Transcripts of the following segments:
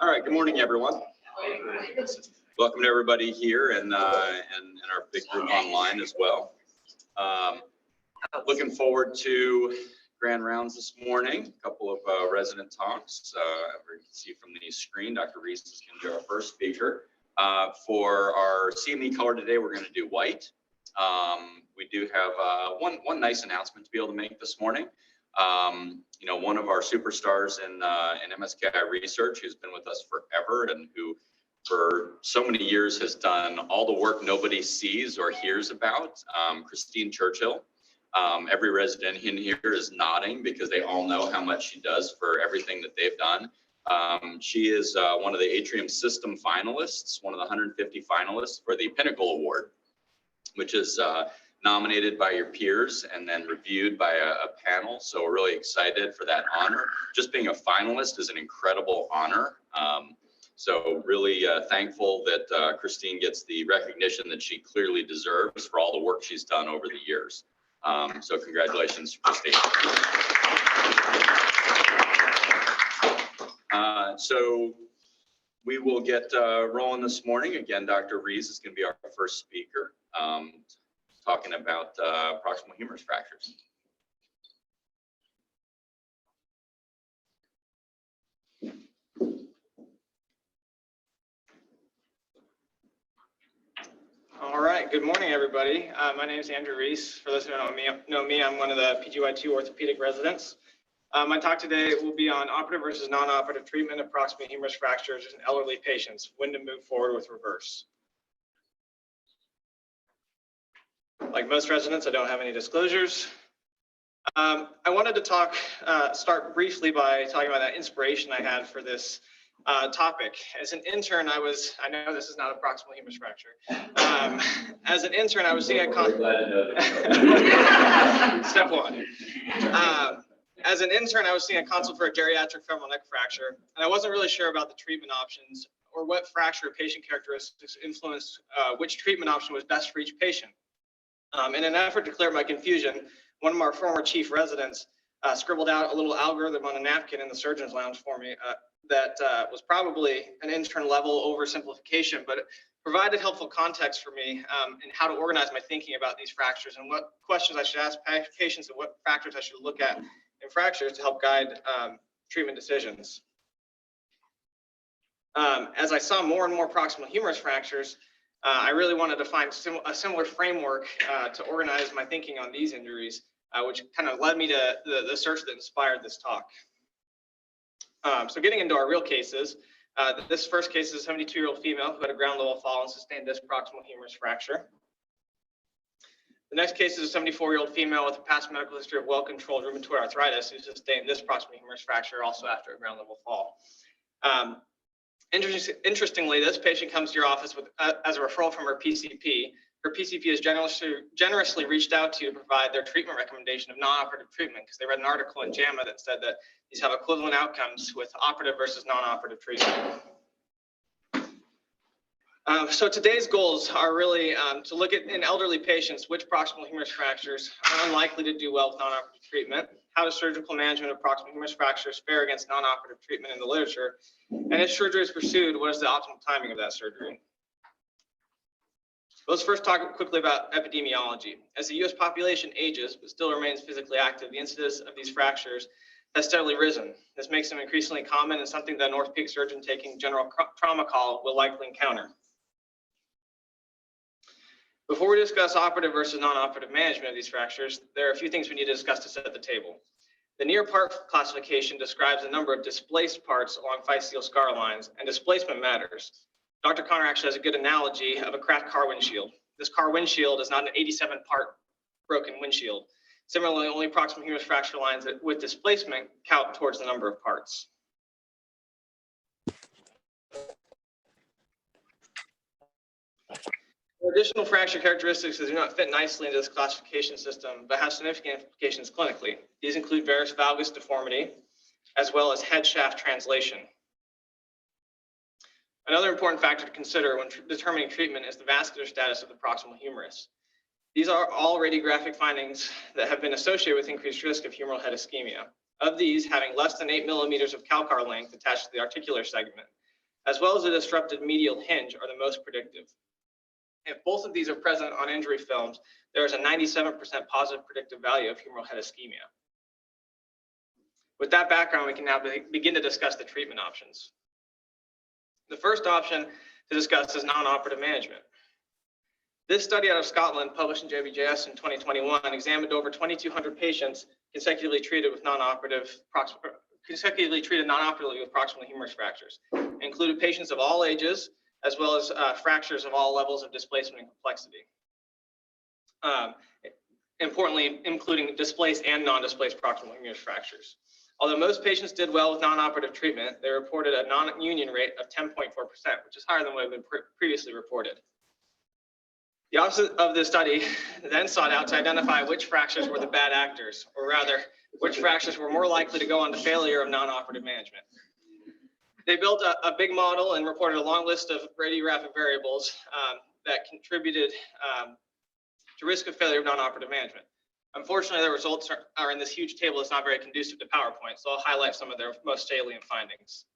All right, good morning, everyone. Welcome to everybody here and our big group online as well. Looking forward to grand rounds this morning. A couple of resident talks. We can see from the screen, Dr. Rees is going to be our first speaker. For our CME color today, we're going to do white. We do have one nice announcement to be able to make this morning. You know, one of our superstars in MSKI research, who's been with us forever and who for so many years has done all the work nobody sees or hears about, Christine Churchill. Every resident in here is nodding because they all know how much she does for everything that they've done. She is one of the Atrium System finalists, one of the 150 finalists for the Pinnacle Award, which is nominated by your peers and then reviewed by a panel. So we're really excited for that honor. Just being a finalist is an incredible honor. So really thankful that Christine gets the recognition that she clearly deserves for all the work she's done over the years. So congratulations, Christine. So we will get rolling this morning. Again, Dr. Rees is going to be our first speaker. Talking about proximal humerus fractures. All right, good morning, everybody. My name is Andrew Rees. For those who don't know me, I'm one of the PGY2 orthopedic residents. My talk today will be on operative versus non-operative treatment of proximal humerus fractures in elderly patients, when to move forward with reverse. Like most residents, I don't have any disclosures. I wanted to start briefly by talking about that inspiration I had for this topic. As an intern, I know this is not a proximal humerus fracture. As an intern, I was seeing Step one. As an intern, I was seeing a consult for a geriatric femoral neck fracture, and I wasn't really sure about the treatment options or what fracture patient characteristics influenced which treatment option was best for each patient. In an effort to clear my confusion, one of our former chief residents scribbled out a little algorithm on a napkin in the surgeon's lounge for me that was probably an intern level oversimplification, but it provided helpful context for me in how to organize my thinking about these fractures and what questions I should ask patients and what factors I should look at in fractures to help guide treatment decisions. As I saw more and more proximal humerus fractures, I really wanted to find a similar framework to organize my thinking on these injuries, which kind of led me to the search that inspired this talk. So getting into our real cases, this first case is a 72-year-old female who had a ground level fall and sustained this proximal humerus fracture. The next case is a 74-year-old female with a past medical history of well-controlled rheumatoid arthritis who sustained this proximal humerus fracture also after a ground level fall. Interestingly, this patient comes to your office as a referral from her PCP. Her PCP has generously reached out to you to provide their treatment recommendation of non-operative treatment because they read an article in JAMA that said that these have equivalent outcomes with operative versus non-operative treatment. So today's goals are really to look at in elderly patients which proximal humerus fractures are unlikely to do well with non-operative treatment, how does surgical management of proximal humerus fractures fare against non-operative treatment in the literature, and if surgery is pursued, what is the optimal timing of that surgery? Let's first talk quickly about epidemiology. As the US population ages but still remains physically active, the incidence of these fractures has steadily risen. This makes them increasingly common and something that an orthopedic surgeon taking general trauma call will likely encounter. Before we discuss operative versus non-operative management of these fractures, there are a few things we need to discuss to set the table. The near part classification describes a number of displaced parts along physeal scar lines, and displacement matters. Dr. Connor actually has a good analogy of a cracked car windshield. This car windshield is not an 87-part broken windshield. Similarly, only proximal humerus fracture lines with displacement count towards the number of parts. Additional fracture characteristics that do not fit nicely into this classification system, but have significant implications clinically. These include varus valgus deformity, as well as head shaft translation. Another important factor to consider when determining treatment is the vascular status of the proximal humerus. These are all radiographic findings that have been associated with increased risk of humeral head ischemia. Of these, having less than 8 millimeters of calcar length attached to the articular segment, as well as a disrupted medial hinge, are the most predictive. If both of these are present on injury films, there is a 97% positive predictive value of humeral head ischemia. With that background, we can now begin to discuss the treatment options. The first option to discuss is non-operative management. This study out of Scotland, published in JBJS in 2021, examined over 2,200 patients consecutively treated non-operatively with proximal humerus fractures. It included patients of all ages, as well as fractures of all levels of displacement and complexity. Importantly, including displaced and non-displaced proximal humerus fractures. Although most patients did well with non-operative treatment, they reported a non-union rate of 10.4%, which is higher than what had been previously reported. The authors of this study then sought out to identify which fractures were the bad actors, or rather, which fractures were more likely to go on to failure of non-operative management. They built a big model and reported a long list of radiographic variables that contributed to risk of failure of non-operative management. Unfortunately, the results are in this huge table that's not very conducive to PowerPoint, so I'll highlight some of their most salient findings.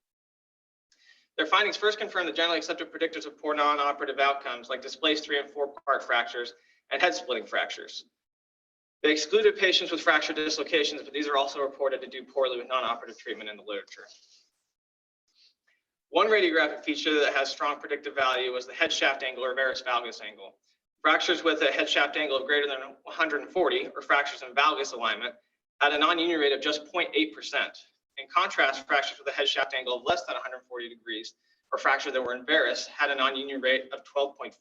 Their findings first confirmed the generally accepted predictors of poor non-operative outcomes, like displaced 3- and 4-part fractures and head-splitting fractures. They excluded patients with fracture dislocations, but these are also reported to do poorly with non-operative treatment in the literature. One radiographic feature that has strong predictive value was the head shaft angle or varus valgus angle. Fractures with a head shaft angle of greater than 140, or fractures in valgus alignment, had a non-union rate of just 0.8%. In contrast, fractures with a head shaft angle of less than 140 degrees, or fractures that were in varus, had a non-union rate of 12.4%.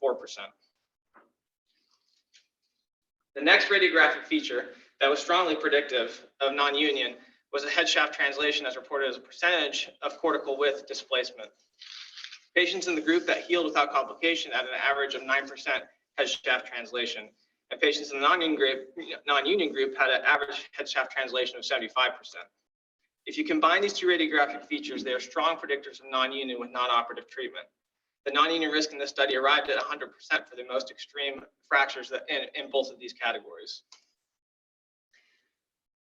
The next radiographic feature that was strongly predictive of non-union was a head shaft translation, as reported as a percentage of cortical width displacement. Patients in the group that healed without complication had an average of 9% head shaft translation, and patients in the non-union group had an average head shaft translation of 75%. If you combine these two radiographic features, they are strong predictors of non-union with non-operative treatment. The non-union risk in this study arrived at 100% for the most extreme fractures in both of these categories.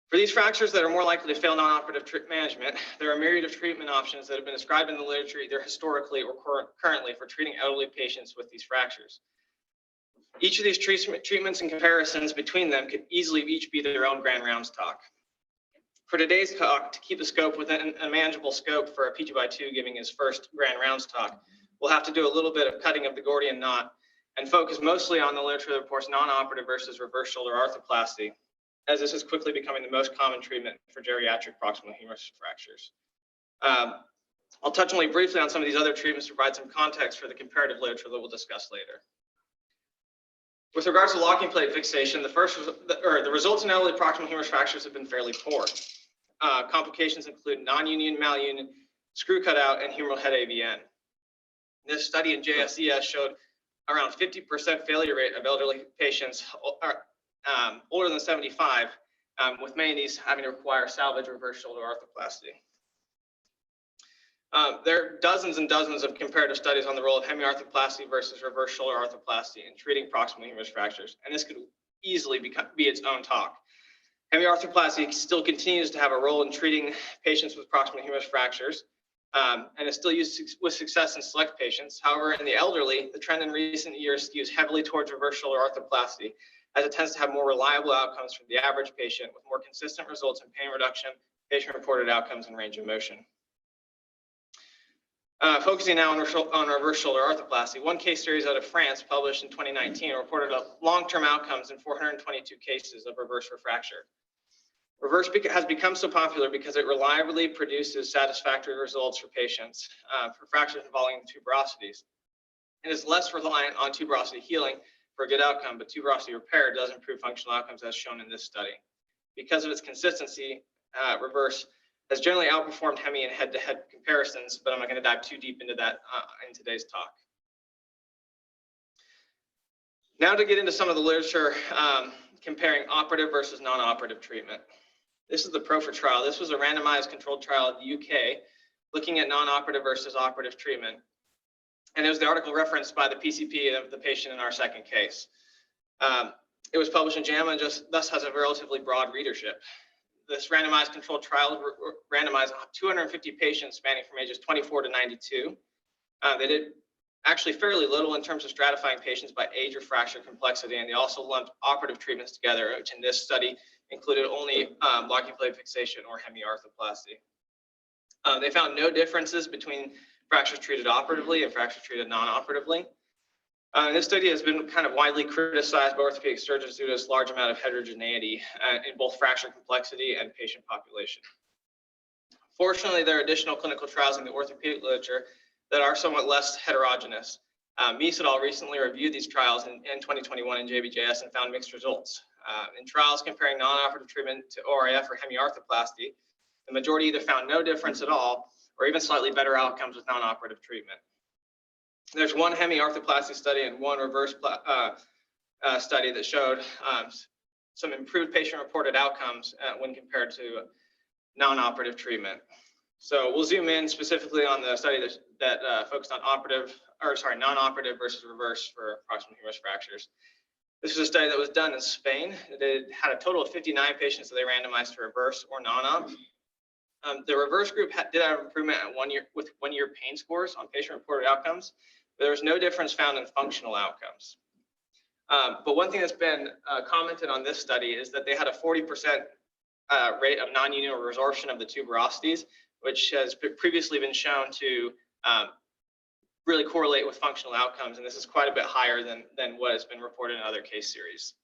For these fractures that are more likely to fail non-operative management, there are a myriad of treatment options that have been described in the literature either historically or currently for treating elderly patients with these fractures. Each of these treatments and comparisons between them could easily each be their own grand rounds talk. For today's talk, to keep the scope within a manageable scope for a PGY2 giving his first grand rounds talk, we'll have to do a little bit of cutting of the Gordian knot and focus mostly on the literature that reports non-operative versus reverse shoulder arthroplasty, as this is quickly becoming the most common treatment for geriatric proximal humerus fractures. I'll touch only briefly on some of these other treatments to provide some context for the comparative literature that we'll discuss later. With regards to locking plate fixation, the results in elderly proximal humerus fractures have been fairly poor. Complications include non-union, malunion, screw cutout, and humeral head AVN. This study in JSES showed around 50% failure rate of elderly patients older than 75, with many of these having to require salvage or reverse shoulder arthroplasty. There are dozens and dozens of comparative studies on the role of hemiarthroplasty versus reverse shoulder arthroplasty in treating proximal humerus fractures, and this could easily be its own talk. Hemiarthroplasty still continues to have a role in treating patients with proximal humerus fractures, and is still used with success in select patients. However, in the elderly, the trend in recent years skews heavily towards reverse shoulder arthroplasty, as it tends to have more reliable outcomes for the average patient with more consistent results in pain reduction, patient-reported outcomes, and range of motion. Focusing now on reverse shoulder arthroplasty, one case series out of France published in 2019 reported long-term outcomes in 422 cases of reverse fracture. Reverse has become so popular because it reliably produces satisfactory results for patients for fractures involving tuberosities. It is less reliant on tuberosity healing for a good outcome, but tuberosity repair does improve functional outcomes as shown in this study. Because of its consistency, reverse has generally outperformed hemi in head-to-head comparisons, but I'm not going to dive too deep into that in today's talk. Now to get into some of the literature comparing operative versus non-operative treatment. This is the PROFIT trial. This was a randomized controlled trial in the UK looking at non-operative versus operative treatment. And it was the article referenced by the PCP of the patient in our second case. It was published in JAMA and thus has a relatively broad readership. this randomized controlled trial randomized 250 patients spanning from ages 24 to 92. They did actually fairly little in terms of stratifying patients by age or fracture complexity, and they also lumped operative treatments together, which in this study included only locking plate fixation or hemiarthroplasty. They found no differences between fractures treated operatively and fractures treated non-operatively. This study has been kind of widely criticized by orthopedic surgeons due to its large amount of heterogeneity in both fracture complexity and patient population. Fortunately, there are additional clinical trials in the orthopedic literature that are somewhat less heterogeneous. Rees et al. Recently reviewed these trials in 2021 in JBJS and found mixed results. In trials comparing non-operative treatment to ORIF or hemiarthroplasty, the majority either found no difference at all or even slightly better outcomes with non-operative treatment. There's one hemiarthroplasty study and one reverse study that showed some improved patient-reported outcomes when compared to non-operative treatment. So we'll zoom in specifically on the study that focused on non-operative versus reverse for proximal humerus fractures. This was a study that was done in Spain. They had a total of 59 patients that they randomized to reverse or non-op. The reverse group did have improvement at 1 year with 1 year pain scores on patient-reported outcomes, but there was no difference found in functional outcomes. But one thing that's been commented on this study is that they had a 40% rate of non-union resorption of the tuberosities, which has previously been shown to really correlate with functional outcomes, and this is quite a bit higher than what has been reported in other case series.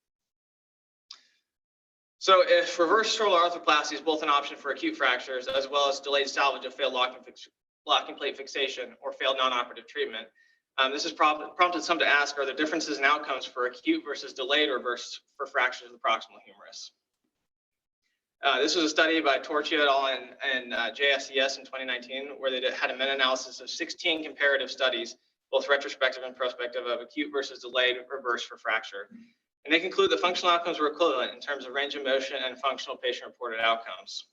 So if reverse shoulder arthroplasty is both an option for acute fractures as well as delayed salvage of failed locking plate fixation or failed non-operative treatment, this has prompted some to ask, are there differences in outcomes for acute versus delayed reverse for fractures of the proximal humerus? This was a study by Torchia et al. And JSES in 2019, where they had a meta-analysis of 16 comparative studies, both retrospective and prospective, of acute versus delayed reverse for fracture. And they conclude that functional outcomes were equivalent in terms of range of motion and functional patient-reported outcomes.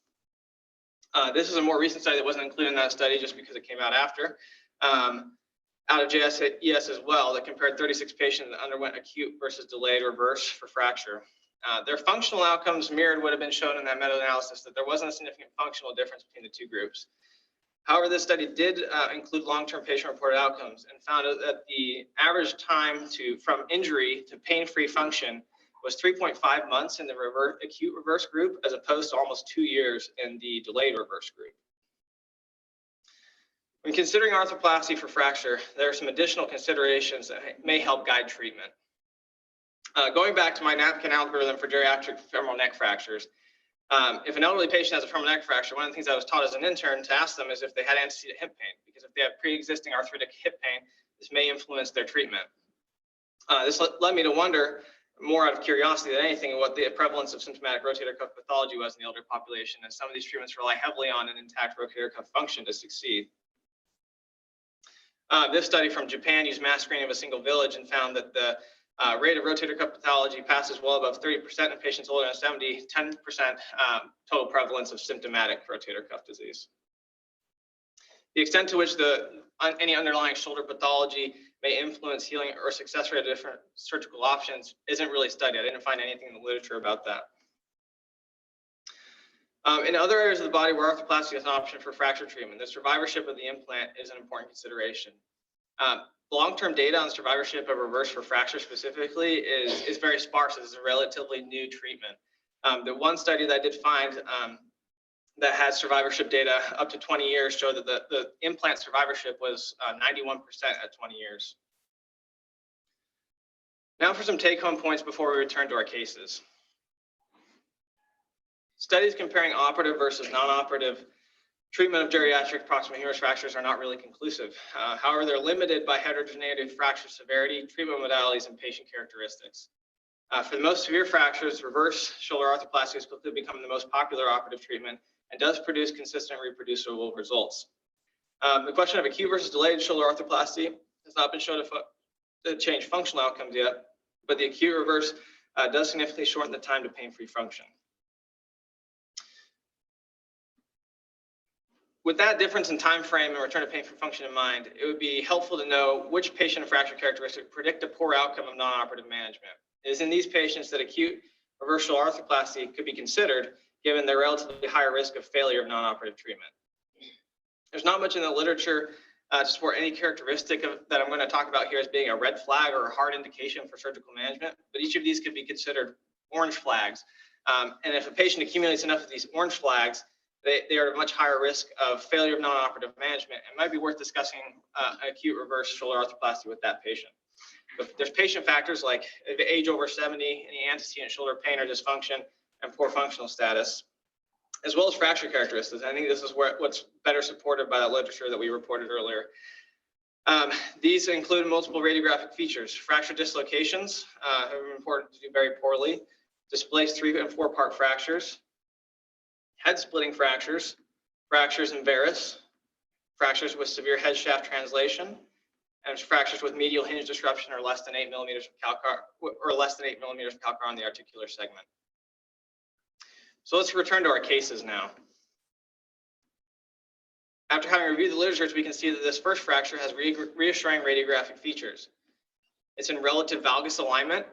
This is a more recent study that wasn't included in that study just because it came out after, out of JSES as well, that compared 36 patients that underwent acute versus delayed reverse for fracture. Their functional outcomes mirrored what had been shown in that meta-analysis, that there wasn't a significant functional difference between the two groups. However, this study did include long-term patient-reported outcomes and found that the average time from injury to pain-free function was 3.5 months in the acute reverse group, as opposed to almost 2 years in the delayed reverse group. When considering arthroplasty for fracture, there are some additional considerations that may help guide treatment. Going back to my napkin algorithm for geriatric femoral neck fractures, if an elderly patient has a femoral neck fracture, one of the things I was taught as an intern to ask them is if they had antecedent hip pain, because if they have pre-existing arthritic hip pain, this may influence their treatment. This led me to wonder, more out of curiosity than anything, what the prevalence of symptomatic rotator cuff pathology was in the elderly population, and some of these treatments rely heavily on an intact rotator cuff function to succeed. This study from Japan used mass screening of a single village and found that the rate of rotator cuff pathology passes well above 30% in patients older than 70, 10% total prevalence of symptomatic rotator cuff disease. The extent to which any underlying shoulder pathology may influence healing or success rate of different surgical options isn't really studied. I didn't find anything in the literature about that. In other areas of the body where arthroplasty is an option for fracture treatment, the survivorship of the implant is an important consideration. Long-term data on survivorship of reverse for fracture specifically is very sparse. This is a relatively new treatment. The one study that I did find that had survivorship data up to 20 years showed that the implant survivorship was 91% at 20 years. Now for some take-home points before we return to our cases. Studies comparing operative versus non-operative treatment of geriatric proximal humerus fractures are not really conclusive. However, they're limited by heterogeneity of fracture severity, treatment modalities, and patient characteristics. For the most severe fractures, reverse shoulder arthroplasty has quickly become the most popular operative treatment and does produce consistent reproducible results. The question of acute versus delayed shoulder arthroplasty has not been shown to change functional outcomes yet, but the acute reverse does significantly shorten the time to pain-free function. With that difference in time frame and return to pain-free function in mind, it would be helpful to know which patient fracture characteristics predict a poor outcome of non-operative management. It is in these patients that acute reverse shoulder arthroplasty could be considered, given their relatively higher risk of failure of non-operative treatment. There's not much in the literature to support any characteristic that I'm going to talk about here as being a red flag or a hard indication for surgical management, but each of these could be considered orange flags. And if a patient accumulates enough of these orange flags, they are at a much higher risk of failure of non-operative management, and might be worth discussing acute reverse shoulder arthroplasty with that patient. But there's patient factors like age over 70, any antecedent shoulder pain or dysfunction, and poor functional status, as well as fracture characteristics. I think this is what's better supported by that literature that we reported earlier. These include multiple radiographic features. Fracture dislocations have been reported to do very poorly. Displaced 3- and 4-part fractures, head splitting fractures, fractures in varus, fractures with severe head shaft translation, and fractures with medial hinge disruption or less than 8 millimeters of calcar on the articular segment. So let's return to our cases now. After having reviewed the literature, we can see that this first fracture has reassuring radiographic features. It's in relative valgus alignment.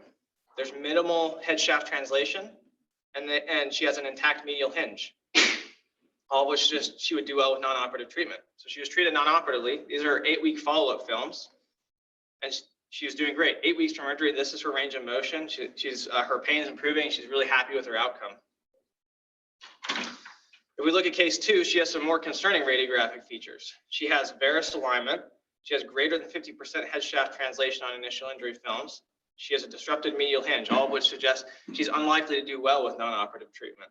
There's minimal head shaft translation, and she has an intact medial hinge, all of which she would do well with non-operative treatment. So she was treated non-operatively. These are 8-week follow-up films, and she was doing great. 8 weeks from surgery. This is her range of motion. Her pain is improving. She's really happy with her outcome. If we look at case 2, she has some more concerning radiographic features. She has varus alignment. She has greater than 50% head shaft translation on initial injury films. She has a disrupted medial hinge, all of which suggests she's unlikely to do well with non-operative treatment.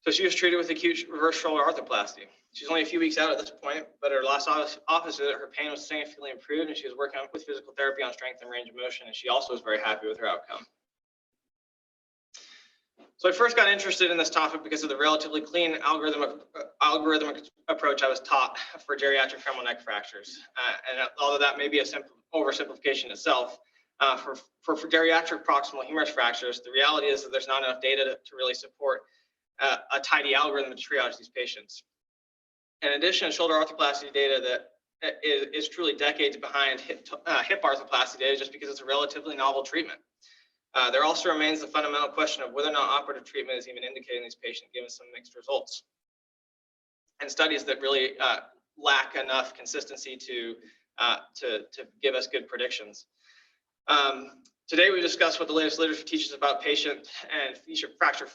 So she was treated with acute reverse shoulder arthroplasty. She's only a few weeks out at this point, but her last office visit, her pain was significantly improved, and she was working with physical therapy on strength and range of motion, and she also was very happy with her outcome. So I first got interested in this topic because of the relatively clean algorithmic approach I was taught for geriatric femoral neck fractures. And although that may be a simple oversimplification itself, for geriatric proximal humerus fractures, the reality is that there's not enough data to really support a tidy algorithm to triage these patients. In addition, shoulder arthroplasty data that is truly decades behind hip arthroplasty data just because it's a relatively novel treatment. There also remains the fundamental question of whether or not operative treatment is even indicated in these patients, given some mixed results. And studies that really lack enough consistency to give us good predictions. Today we discussed what the latest literature teaches about patient and fracture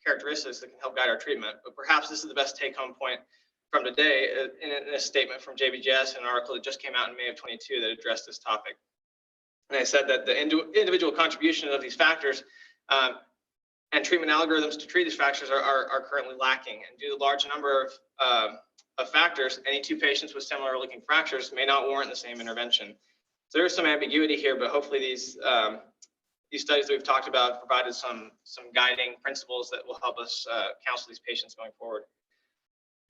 characteristics that can help guide our treatment, but perhaps this is the best take-home point from today in a statement from JBJS, an article that just came out in May of 22 that addressed this topic. And I said that the individual contribution of these factors and treatment algorithms to treat these fractures are currently lacking. And due to the large number of factors, any 2 patients with similar looking fractures may not warrant the same intervention. So there's some ambiguity here, but hopefully these studies that we've talked about have provided some guiding principles that will help us counsel these patients going forward.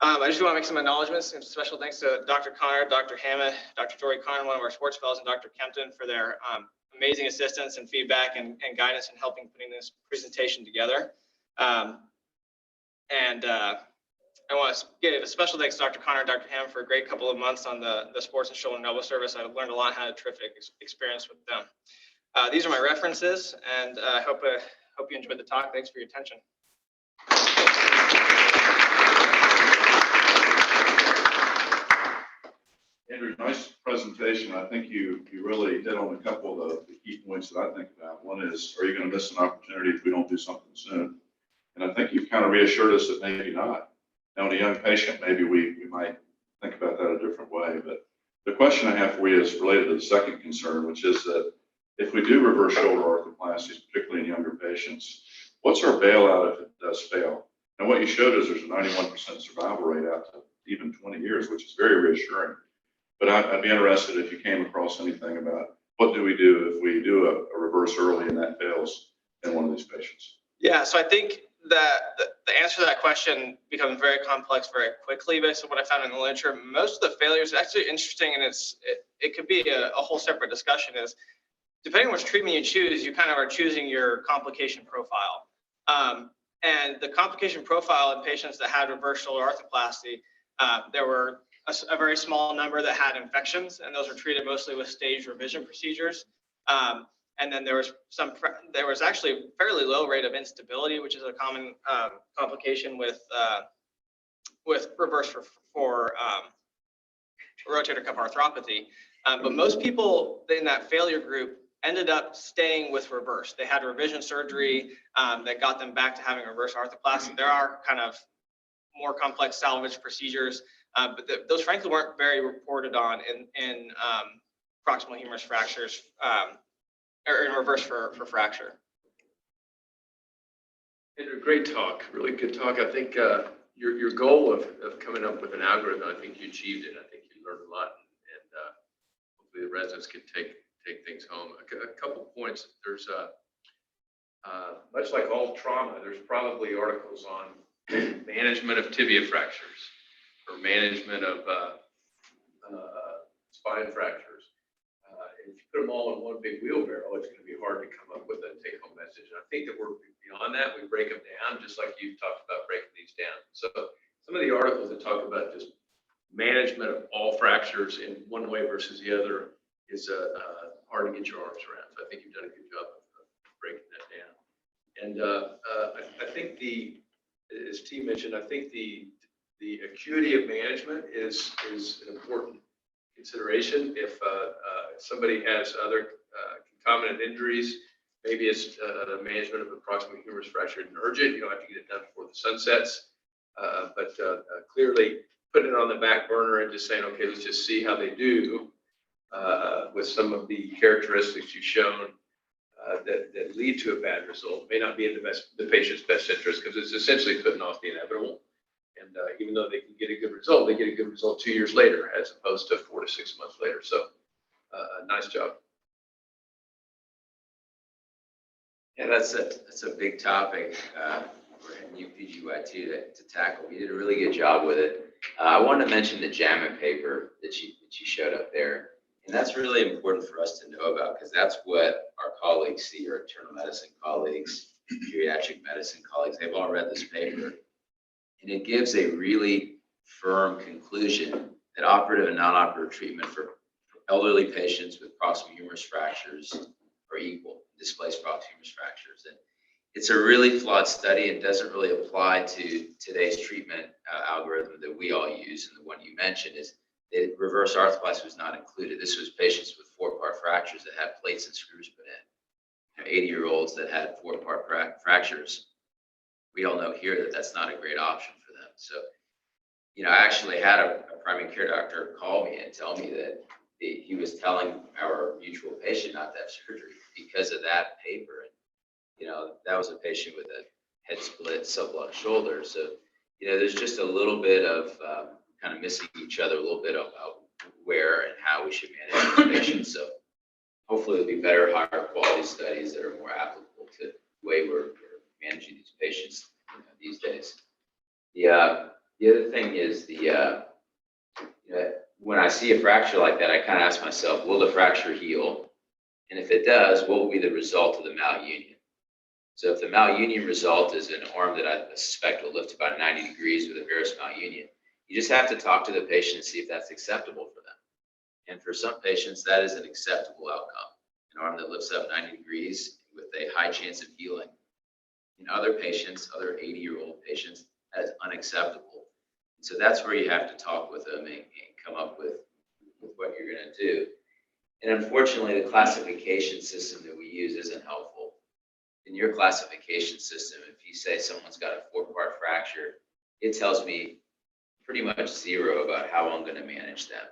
I just want to make some acknowledgments and special thanks to Dr. Connor, Dr. Hammett, Dr. Jory Connor, one of our sports fellows, and Dr. Kempton for their amazing assistance and feedback and guidance in helping putting this presentation together. I want to give a special thanks to Dr. Connor and Dr. Hammett for a great couple of months on the Sports and Shoulder Nova service. I've learned a lot, had a terrific experience with them. These are my references, and I hope you enjoyed the talk. Thanks for your attention. Andrew, nice presentation. I think you really hit on a couple of the key points that I think about. One is, are you going to miss an opportunity if we don't do something soon? And I think you've kind of reassured us that maybe not. Now, in a young patient, maybe we might think about that a different way. But the question I have for you is related to the second concern, which is that if we do reverse shoulder arthroplasties, particularly in younger patients, what's our bailout if it does fail? And what you showed is there's a 91% survival rate out to even 20 years, which is very reassuring. But I'd be interested if you came across anything about what do we do if we do a reverse early and that fails in one of these patients? Yeah, so I think that the answer to that question becomes very complex very quickly based on what I found in the literature. Most of the failures, actually interesting, and it could be a whole separate discussion, is depending on which treatment you choose, you kind of are choosing your complication profile. And the complication profile in patients that had reverse shoulder arthroplasty, there were a very small number that had infections, and those were treated mostly with staged revision procedures. And then there was actually a fairly low rate of instability, which is a common complication with reverse for rotator cuff arthropathy. But most people in that failure group ended up staying with reverse. They had revision surgery that got them back to having reverse arthroplasty. There are kind of more complex salvage procedures, but those frankly weren't very reported on in proximal humerus fractures or in reverse for fracture. Andrew, great talk, really good talk. I think your goal of coming up with an algorithm, I think you achieved it. I think you learned a lot, and hopefully the residents can take things home. A couple points. There's much like all trauma, there's probably articles on management of tibia fractures or management of spine fractures. If you put them all in one big wheelbarrow, it's going to be hard to come up with a take-home message. And I think that we're beyond that. We break them down, just like you've talked about breaking these down. So some of the articles that talk about just management of all fractures in one way versus the other is hard to get your arms around. So I think you've done a good job of breaking that down. And I think as T mentioned, I think the acuity of management is an important consideration. If somebody has other concomitant injuries, maybe it's management of a proximal humerus fracture and urgent. You don't have to get it done before the sun sets. But clearly putting it on the back burner and just saying, okay, let's just see how they do with some of the characteristics you've shown that lead to a bad result may not be in the patient's best interest, because it's essentially putting off the inevitable. And even though they can get a good result, they get a good result 2 years later as opposed to 4 to 6 months later. So nice job. Yeah, that's a big topic for UPGY2 to tackle. We did a really good job with it. I wanted to mention the JAMA paper that you showed up there. And that's really important for us to know about, because that's what our colleagues see, our internal medicine colleagues, geriatric medicine colleagues, they've all read this paper. And it gives a really firm conclusion that operative and non-operative treatment for elderly patients with proximal humerus fractures are equal, displaced proximal humerus fractures. And it's a really flawed study. It doesn't really apply to today's treatment algorithm that we all use. And the one you mentioned is that reverse arthroplasty was not included. This was patients with 4-part fractures that had plates and screws put in. 80-year-olds that had 4-part fractures. We all know here that that's not a great option for them. So, I actually had a primary care doctor call me and tell me that he was telling our mutual patient not to have surgery because of that paper. And, that was a patient with a head split, sublunge shoulder. So, there's just a little bit of kind of missing each other, a little bit about where and how we should manage these patients. So hopefully there'll be better, higher quality studies that are more applicable to the way we're managing these patients these days. The other thing is when I see a fracture like that, I kind of ask myself, will the fracture heal? And if it does, what will be the result of the malunion? So if the malunion result is an arm that I suspect will lift about 90 degrees with a varus malunion, you just have to talk to the patient and see if that's acceptable for them. And for some patients, that is an acceptable outcome. An arm that lifts up 90 degrees with a high chance of healing. In other patients, other 80-year-old patients, that is unacceptable. And so that's where you have to talk with them and come up with what you're going to do. And unfortunately, the classification system that we use isn't helpful. In your classification system, if you say someone's got a 4-part fracture, it tells me pretty much 0 about how I'm going to manage them.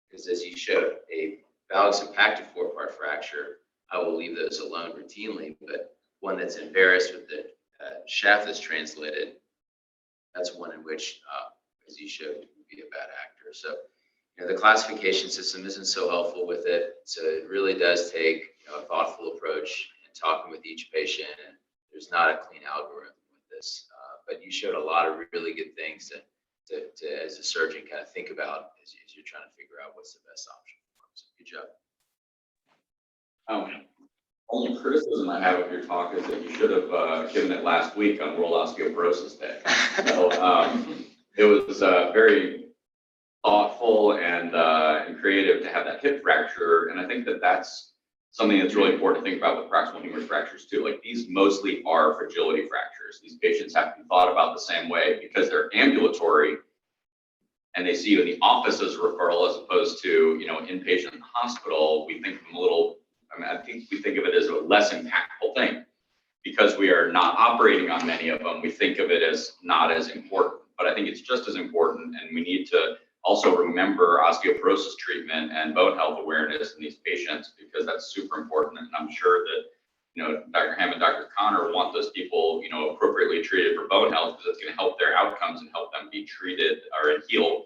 Because as you showed, a valgus impacted 4-part fracture, I will leave those alone routinely, but one that's in varus with the shaft that's translated, that's one in which, as you showed, would be a bad actor. So, the classification system isn't so helpful with it. So it really does take a thoughtful approach and talking with each patient. And there's not a clean algorithm with this, but you showed a lot of really good things to as a surgeon kind of think about as you're trying to figure out what's the best option for them. So good job. Only criticism I have of your talk is that you should have given it last week on World Osteoporosis Day. So it was very thoughtful and creative to have that hip fracture, and I think that's something that's really important to think about with proximal humerus fractures too. Like these mostly are fragility fractures. These patients have to be thought about the same way because they're ambulatory and they see you in the office as a referral as opposed to, you know, inpatient in the hospital. We think of them a little, I think we think of it as a less impactful thing because we are not operating on many of them. We think of it as not as important, but I think it's just as important. And we need to also remember osteoporosis treatment and bone health awareness in these patients because that's super important. And I'm sure that, you know, Dr. Hammond, Dr. Connor want those people, you know, appropriately treated for bone health because it's going to help their outcomes and help them be treated or heal